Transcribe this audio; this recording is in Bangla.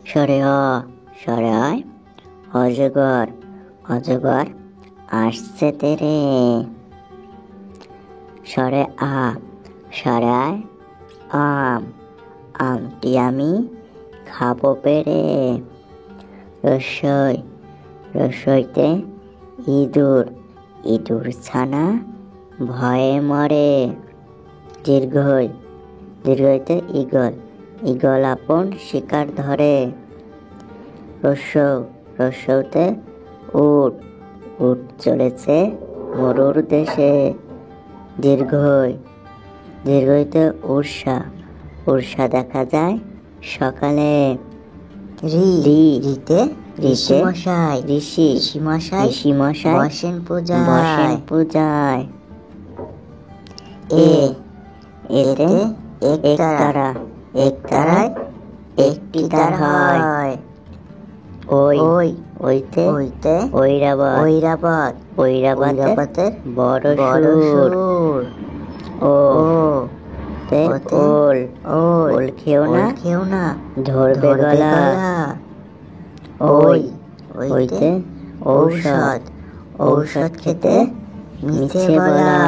সরে অ সরে অয় অজগর অজগর আসছে তেরে। সরে আ সরে আয় আম আমটি আমি খাবো পেরে। রসই রসইতে ইঁদুর ইঁদুর ছানা ভয়ে মরে। দীর্ঘই দীর্ঘইতে ঈগল ঈগল আপন শিকার ধরে। রস্যৌ রস্যৌতে উট উট চলেছে মরুর দেশে। দীর্ঘই দীর্ঘইতে উর্ষা উর্ষা দেখা যায় সকালে। ঋতে ঋষি মশাই ঋষি ঋষি মশাই বসেন পূজায়। এতে একতারায় একটি তার হয়। ওইতে ঐরাবতের বড় সুর। ওল খেও না ধরবে গলা। ওইতে ঔষধ খেতে মিছে বলা।